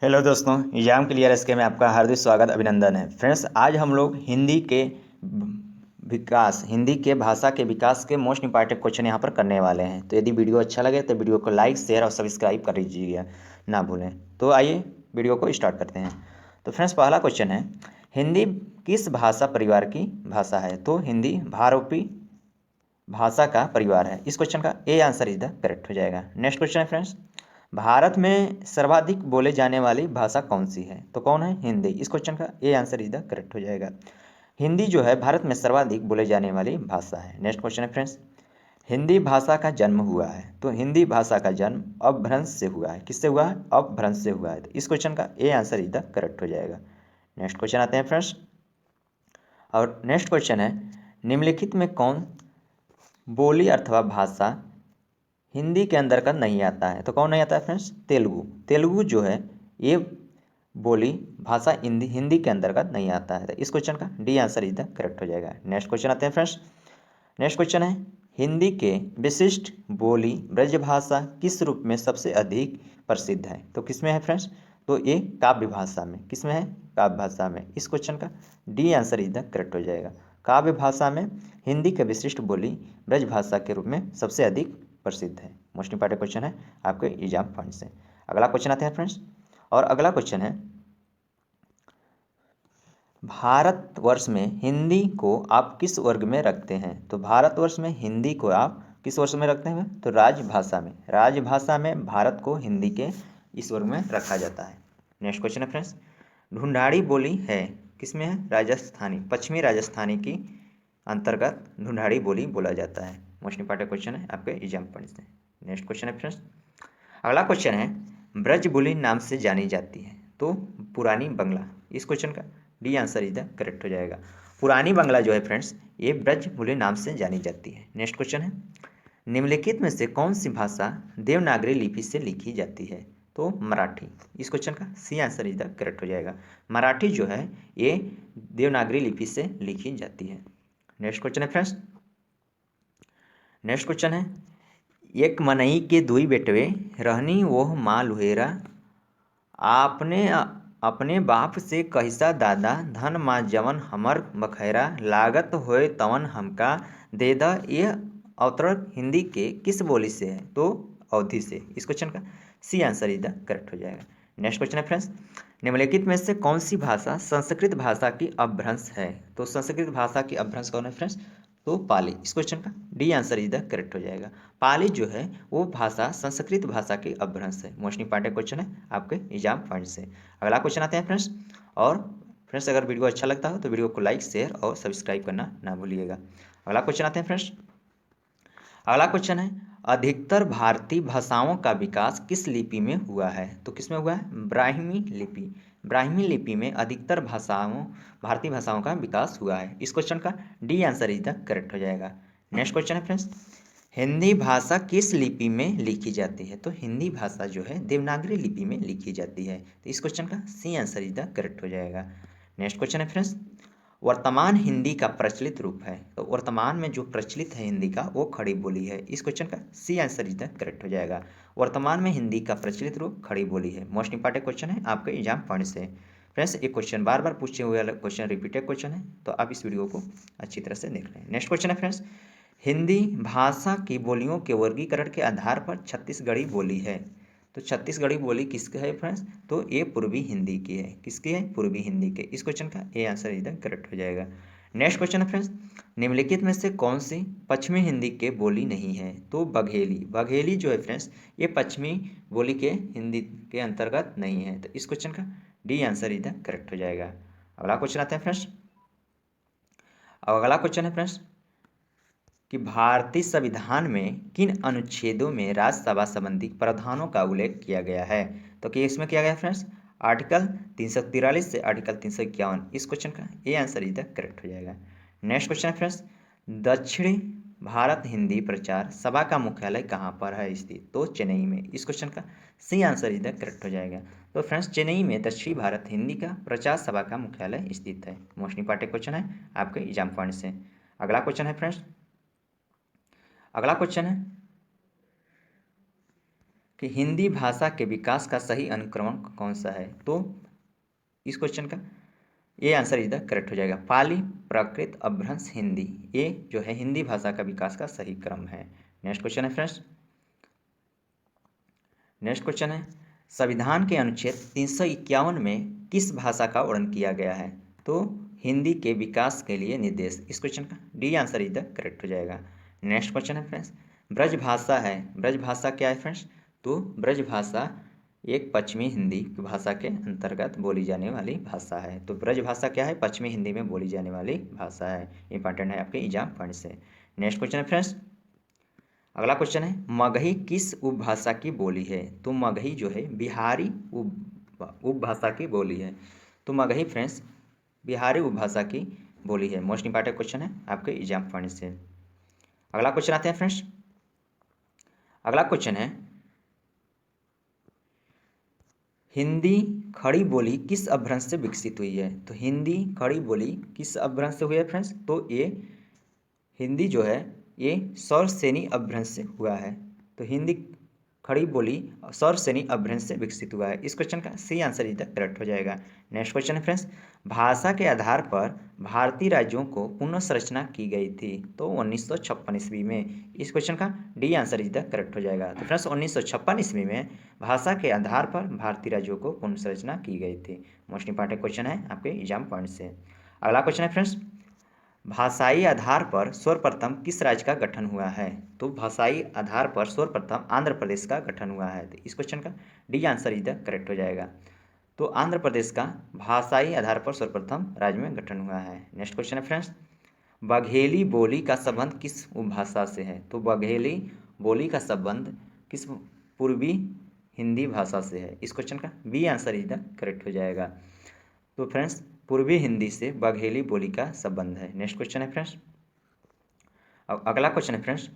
Hello दोस्तों, exam clear SK में आपका हार्दिक स्वागत अभिनंदन है। फ्रेंड्स, आज हम लोग हिंदी के भाषा के विकास के मोस्ट इंपॉर्टेंट क्वेश्चन यहाँ पर करने वाले हैं। तो यदि वीडियो अच्छा लगे तो वीडियो को लाइक, शेयर और सब्सक्राइब कर लीजिएगा, ना भूलें। तो आइए वीडियो को स्टार्ट करते हैं। तो फ्रेंड्स, पहला क्वेश्चन है, हिंदी किस भाषा परिवार की भाषा है? तो हिंदी भारोपी भाषा का परिवार है। इस क्वेश्चन का A answer is the correct हो जाएगा। नेक्स्ट क्वेश्चन है फ्रेंड्स, भारत में सर्वाधिक बोले जाने वाली भाषा कौन सी है? तो कौन है? हिंदी। इस क्वेश्चन का A answer is the correct हो जाएगा। हिंदी जो है भारत में सर्वाधिक बोले जाने वाली भाषा है। नेक्स्ट क्वेश्चन है फ्रेंड्स, हिंदी भाषा का जन्म हुआ है। तो हिंदी भाषा का जन्म अपभ्रंश से हुआ है। किससे हुआ है? अपभ्रंश से हुआ है। तो इस क्वेश्चन का A answer is the correct हो जाएगा। नेक्स्ट क्वेश्चन आते हैं फ्रेंड्स, और नेक्स्ट क्वेश्चन है, निम्नलिखित में कौन बोली अथवा भाषा हिंदी के अंतर्गत नहीं आता है? तो कौन नहीं आता है फ्रेंड्स? तेलुगु। तेलुगु जो है ये बोली भाषा हिंदी के अंतर्गत नहीं आता है। तो इस क्वेश्चन का D answer is the correct हो जाएगा। नेक्स्ट क्वेश्चन आते हैं फ्रेंड्स, नेक्स्ट क्वेश्चन है, हिंदी के विशिष्ट बोली ब्रजभाषा किस रूप में सबसे अधिक प्रसिद्ध है? तो किसमें है फ्रेंड्स? तो ये काव्य भाषा में। किसमें है? काव्य भाषा में। इस क्वेश्चन का D answer is the correct हो जाएगा। काव्य भाषा में हिंदी के विशिष्ट बोली ब्रजभाषा के रूप में सबसे अधिक प्रसिद्ध है। मोस्ट इंपॉर्टेंट क्वेश्चन है आपके एग्जाम पॉइंट से। अगला क्वेश्चन आते हैं फ्रेंड्स, और अगला क्वेश्चन है, भारतवर्ष में हिंदी को आप किस वर्ग में रखते हैं? तो भारतवर्ष में हिंदी को आप किस वर्ष में रखते हैं? तो राजभाषा में। राजभाषा में भारत को हिंदी के इस वर्ग में रखा जाता है। नेक्स्ट क्वेश्चन है फ्रेंड्स, ढूंढाड़ी बोली है किसमें है? राजस्थानी, पश्चिमी राजस्थानी की अंतर्गत ढूंढाड़ी बोली बोला जाता है। मोस्ट इंपॉर्टेंट क्वेश्चन है आपके एग्जाम पॉइंट से। नेक्स्ट क्वेश्चन है फ्रेंड्स, अगला क्वेश्चन है, ब्रज बोली नाम से जानी जाती है। तो पुरानी बंगला। इस क्वेश्चन का D answer is the correct हो जाएगा। पुरानी बंगला जो है फ्रेंड्स ये ब्रज बोली नाम से जानी जाती है। नेक्स्ट क्वेश्चन है, निम्नलिखित में से कौन सी भाषा देवनागरी लिपि से लिखी जाती है? तो मराठी। इस क्वेश्चन का C answer is the correct हो जाएगा। मराठी जो है ये देवनागरी लिपि से लिखी जाती है। नेक्स्ट क्वेश्चन है फ्रेंड्स, नेक्स्ट क्वेश्चन है, एक मनई के दुई बेटवे रहनी वोह माँ लुहेरा, आपने अपने बाप से कहिसा दादा, धन माँ जवन हमर बखैरा, लागत होए तवन हमका दे द। ये अवतरण हिंदी के किस बोली से है? तो अवधि से। इस क्वेश्चन का C answer is the correct हो जाएगा। नेक्स्ट क्वेश्चन है फ्रेंड्स, निम्नलिखित में से कौन सी भाषा संस्कृत भाषा की अपभ्रंश है? तो संस्कृत भाषा की अपभ्रंश कौन है फ्रेंड्स? तो पाली। इस क्वेश्चन का D answer is the correct हो जाएगा। पाली जो है वो भाषा संस्कृत भाषा की अपभ्रंश है। मोस्ट इंपॉर्टेंट क्वेश्चन है आपके एग्जाम पॉइंट से। अगला क्वेश्चन आते हैं फ्रेंड्स, और फ्रेंड्स अगर वीडियो अच्छा लगता हो तो वीडियो को लाइक, शेयर और सब्सक्राइब करना ना भूलिएगा। अगला क्वेश्चन आते हैं फ्रेंड्स, अगला क्वेश्चन है, अधिकतर भारतीय भाषाओं का विकास किस लिपि में हुआ है? तो किसमें हुआ है? ब्राह्मी लिपि। ब्राह्मी लिपि में अधिकतर भारतीय भाषाओं का विकास हुआ है। इस क्वेश्चन का D answer is the correct हो जाएगा। नेक्स्ट क्वेश्चन है फ्रेंड्स, हिंदी भाषा किस लिपि में लिखी जाती है? तो हिंदी भाषा जो है देवनागरी लिपि में लिखी जाती है। तो इस क्वेश्चन का C answer is the correct हो जाएगा। नेक्स्ट क्वेश्चन है फ्रेंड्स, वर्तमान हिंदी का प्रचलित रूप है। तो वर्तमान में जो प्रचलित है हिंदी का वो खड़ी बोली है। इस क्वेश्चन का C answer is the correct हो जाएगा। वर्तमान में हिंदी का प्रचलित रूप खड़ी बोली है। मोस्ट इंपॉर्टेंट क्वेश्चन है आपके एग्जाम पॉइंट से। फ्रेंड्स एक क्वेश्चन बार बार पूछे हुए वाला क्वेश्चन रिपीटेड क्वेश्चन है, तो आप इस वीडियो को अच्छी तरह से देख लें। नेक्स्ट क्वेश्चन है फ्रेंड्स, हिंदी भाषा की बोलियों के वर्गीकरण के आधार पर छत्तीसगढ़ी बोली है। तो छत्तीसगढ़ी बोली किसकी है फ्रेंड्स? तो ये पूर्वी हिंदी की है। किसकी है? पूर्वी हिंदी के। इस क्वेश्चन का ए आंसर इधर करेक्ट हो जाएगा। नेक्स्ट क्वेश्चन है फ्रेंड्स, निम्नलिखित में से कौन सी पश्चिमी हिंदी के बोली नहीं है? तो बघेली। बघेली जो है फ्रेंड्स ये पश्चिमी बोली के हिंदी के अंतर्गत नहीं है। तो इस क्वेश्चन का डी आंसर इधर करेक्ट हो जाएगा। अगला क्वेश्चन आते हैं फ्रेंड्स, अब अगला क्वेश्चन है फ्रेंड्स कि भारतीय संविधान में किन अनुच्छेदों में राज्यसभा संबंधी प्रावधानों का उल्लेख किया गया है? तो कि इसमें किया गया है फ्रेंड्स आर्टिकल 343 से आर्टिकल 351। इस क्वेश्चन का ए आंसर इधर करेक्ट हो जाएगा। नेक्स्ट क्वेश्चन है फ्रेंड्स, दक्षिणी भारत हिंदी प्रचार सभा का मुख्यालय कहाँ पर है स्थित? तो चेन्नई में। इस क्वेश्चन का सी आंसर इधर करेक्ट हो जाएगा। तो फ्रेंड्स चेन्नई में दक्षिणी भारत हिंदी का प्रचार सभा का मुख्यालय स्थित है। मोस्ट इंपॉर्टेंट क्वेश्चन है आपके एग्जाम पॉइंट से। अगला क्वेश्चन है फ्रेंड्स, अगला क्वेश्चन है, कि हिंदी भाषा के विकास का सही अनुक्रम कौन सा है। तो इस क्वेश्चन का ये आंसर इधर करेक्ट हो जाएगा, पाली प्राकृत अपभ्रंश हिंदी, ये जो है हिंदी भाषा का विकास का सही क्रम है। नेक्स्ट क्वेश्चन है फ्रेंड्स, नेक्स्ट क्वेश्चन है संविधान के अनुच्छेद 351 में किस भाषा का वर्णन किया गया है। तो हिंदी के विकास के लिए निर्देश, इस क्वेश्चन का डी आंसर इधर करेक्ट हो जाएगा। नेक्स्ट क्वेश्चन है फ्रेंड्स, ब्रज भाषा है, ब्रज भाषा क्या है फ्रेंड्स। तो ब्रज भाषा एक पश्चिमी हिंदी भाषा के अंतर्गत बोली जाने वाली भाषा है। तो ब्रज भाषा क्या है, पश्चिमी हिंदी में बोली जाने वाली भाषा है। इंपॉर्टेंट है आपके एग्जाम पॉइंट से। नेक्स्ट क्वेश्चन है फ्रेंड्स, अगला क्वेश्चन है मगही किस उपभाषा की बोली है। तो मगही जो है बिहारी उपभाषा की बोली है। तो मगही फ्रेंड्स बिहारी उपभाषा की बोली है। मोस्ट इंपॉर्टेंट क्वेश्चन है आपके एग्जाम पॉइंट से। अगला क्वेश्चन आते हैं फ्रेंड्स, अगला क्वेश्चन है हिंदी खड़ी बोली किस अपभ्रंश से विकसित हुई है। तो हिंदी खड़ी बोली किस अपभ्रंश से हुई है फ्रेंड्स। तो ये हिंदी जो है ये सौर सेनी अपभ्रंश से हुआ है। तो हिंदी खड़ी बोली सौर सेनी अपभ्रंश से विकसित हुआ है। इस क्वेश्चन का सी आंसर इधर करेक्ट हो जाएगा। नेक्स्ट क्वेश्चन है फ्रेंड्स, भाषा के आधार पर भारतीय राज्यों को पुनः संरचना की गई थी। तो 1956 ईस्वी में, इस क्वेश्चन का डी आंसर इधर करेक्ट हो जाएगा। तो फ्रेंड्स 1956 ईस्वी में भाषा के आधार पर भारतीय राज्यों को पुनः संरचना की गई थी। मोस्ट इंपॉर्टेंट क्वेश्चन है आपके एग्जाम पॉइंट से। अगला क्वेश्चन है फ्रेंड्स, भाषाई आधार पर सर्वप्रथम किस राज्य का गठन हुआ है। तो भाषाई आधार पर सर्वप्रथम आंध्र प्रदेश का गठन हुआ है। तो इस क्वेश्चन का डी आंसर इधर करेक्ट हो जाएगा। तो आंध्र प्रदेश का भाषाई आधार पर सर्वप्रथम राज्य में गठन हुआ है। नेक्स्ट क्वेश्चन है फ्रेंड्स, बघेली बोली का संबंध किस उपभाषा से है। तो बघेली बोली का संबंध किस पूर्वी हिंदी भाषा से है। इस क्वेश्चन का बी आंसर इधर करेक्ट हो जाएगा। तो फ्रेंड्स पूर्वी हिंदी से बघेली बोली का संबंध है। नेक्स्ट क्वेश्चन है फ्रेंड्स, अब अगला क्वेश्चन है फ्रेंड्स,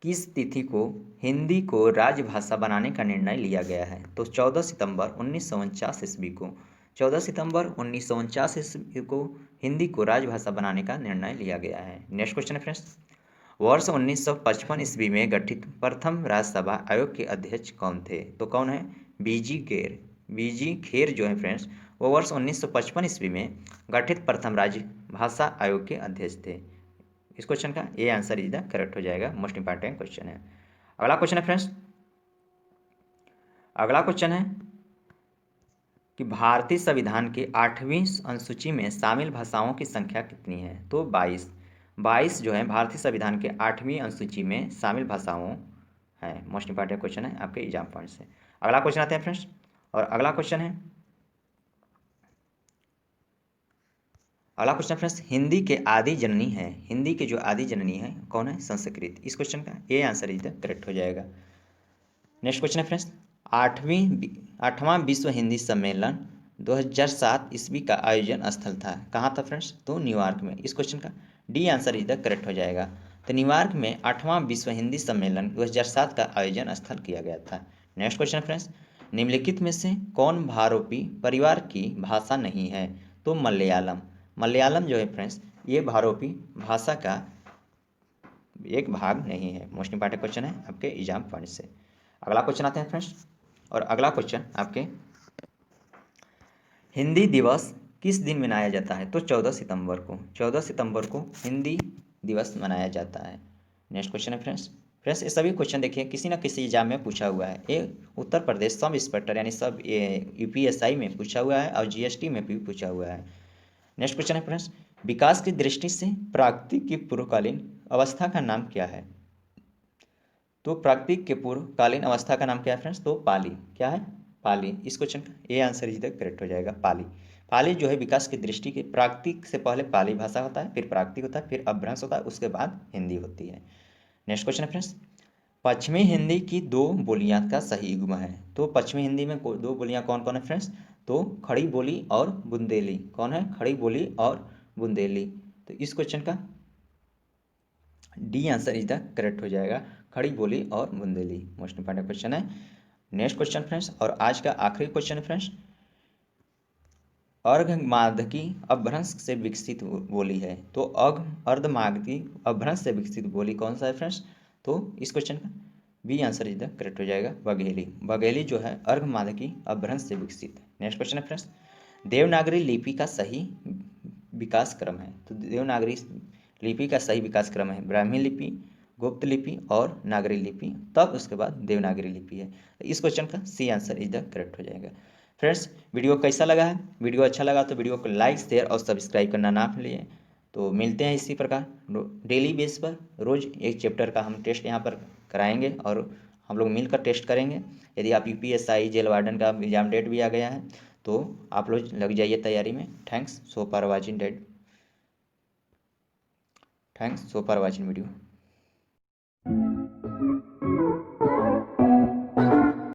किस तिथि को हिंदी को राजभाषा बनाने का निर्णय लिया गया है। तो 14 सितंबर 1949 ईस्वी को, 14 सितंबर 1949 ईस्वी को हिंदी को राजभाषा बनाने का निर्णय लिया गया है। नेक्स्ट क्वेश्चन है फ्रेंड्स, वर्ष 1955 ईस्वी में गठित प्रथम राज्यसभा आयोग के अध्यक्ष कौन थे। तो कौन है, बीजी खेर। बीजी खेर जो है फ्रेंड्स वो वर्ष 1955 ईस्वी में गठित प्रथम राज्य भाषा आयोग के अध्यक्ष थे। इस क्वेश्चन का ये आंसर इधर करेक्ट हो जाएगा। मोस्ट इंपॉर्टेंट क्वेश्चन है। अगला क्वेश्चन है फ्रेंड्स, अगला क्वेश्चन है कि भारतीय संविधान के 8वीं अनुसूची में शामिल भाषाओं की संख्या कितनी है। तो 22, 22 जो है भारतीय संविधान के 8वीं अनुसूची में शामिल भाषाओं है। मोस्ट इंपॉर्टेंट क्वेश्चन है आपके एग्जाम पॉइंट से। अगला क्वेश्चन आते हैं फ्रेंड्स, और अगला क्वेश्चन है, अगला क्वेश्चन फ्रेंड्स, हिंदी के आदि जननी है, हिंदी के जो आदि जननी है कौन है, संस्कृत। इस क्वेश्चन का ये आंसर इधर करेक्ट हो जाएगा। नेक्स्ट क्वेश्चन है फ्रेंड्स, 8वां विश्व हिंदी सम्मेलन 2007 ईस्वी का आयोजन स्थल था, कहाँ था फ्रेंड्स। तो न्यूयॉर्क में। इस क्वेश्चन का डी आंसर इधर करेक्ट हो जाएगा। तो न्यूयॉर्क में 8वां विश्व हिंदी सम्मेलन 2007 का आयोजन स्थल किया गया था। नेक्स्ट क्वेश्चन फ्रेंड्स, निम्नलिखित में से कौन भारोपी परिवार की भाषा नहीं है। तो मलयालम। मलयालम जो है फ्रेंड्स ये भारोपी भाषा का एक भाग नहीं है। मोस्ट इंपॉर्टेंट क्वेश्चन है आपके एग्जाम पॉइंट से। अगला क्वेश्चन आते हैं फ्रेंड्स, और अगला क्वेश्चन आपके, हिंदी दिवस किस दिन मनाया जाता है। तो 14 सितंबर को, 14 सितंबर को हिंदी दिवस मनाया जाता है। नेक्स्ट क्वेश्चन है फ्रेंड्स, फ्रेंड्स ये सभी क्वेश्चन देखिए किसी न किसी एग्जाम में पूछा हुआ है। ये उत्तर प्रदेश सब इंस्पेक्टर यानी सब यूपीएसआई में पूछा हुआ है और जीएसटी में भी पूछा हुआ है। नेक्स्ट क्वेश्चन है फ्रेंड्स, विकास की दृष्टि से प्राकृतिक की पूर्वकालीन अवस्था का नाम क्या है। तो प्राकृतिक के पूर्वकालीन अवस्था का नाम क्या है फ्रेंड्स। तो पाली। क्या है, पाली। इस क्वेश्चन का ये आंसर इधर करेक्ट हो जाएगा, पाली। पाली जो है विकास की दृष्टि के, प्राकृतिक से पहले पाली भाषा होता है, फिर प्राकृतिक होता है, फिर अपभ्रंश होता है, उसके बाद हिंदी होती है। नेक्स्ट क्वेश्चन है फ्रेंड्स, पश्चिमी हिंदी की दो बोलियां का सही युग्म है। तो पश्चिमी हिंदी में दो बोलियां कौन कौन है फ्रेंड्स। तो खड़ी बोली और बुंदेली। कौन है, खड़ी बोली और बुंदेली। तो इस क्वेश्चन का डी आंसर इधर करेक्ट हो जाएगा, खड़ी बोली और बुंदेली। मोस्ट इंपॉर्टेंट क्वेश्चन है। नेक्स्ट क्वेश्चन फ्रेंड्स, और आज का आखिरी क्वेश्चन है फ्रेंड्स, अर्धमागधी अपभ्रंश से विकसित बोली है। तो अर्धमागधी अपभ्रंश से विकसित बोली कौन सा है फ्रेंड्स। तो इस क्वेश्चन का B answer is the correct हो जाएगा। बघेली, बघेली जो है अर्घमादकी अपभ्रंश से विकसित है। नेक्स्ट क्वेश्चन है फ्रेंड्स, देवनागरी लिपि का सही विकास क्रम है। तो देवनागरी लिपि का सही विकास क्रम है ब्राह्मी लिपि, गुप्त लिपि और नागरी लिपि, तब उसके बाद देवनागरी लिपि है। तो इस क्वेश्चन का C answer is the correct हो जाएगा। फ्रेंड्स, वीडियो कैसा लगा है? वीडियो अच्छा लगा तो वीडियो को लाइक शेयर और सब्सक्राइब करना ना भूलिए। तो मिलते हैं इसी प्रकार डेली बेस पर, रोज़ एक चैप्टर का हम टेस्ट यहाँ पर कराएंगे और हम लोग मिलकर टेस्ट करेंगे। यदि आप यूपीएसआई जेल वार्डन का एग्जाम डेट भी आ गया है तो आप लोग लग जाइए तैयारी में। Thanks so for watching date, thanks so for watching video.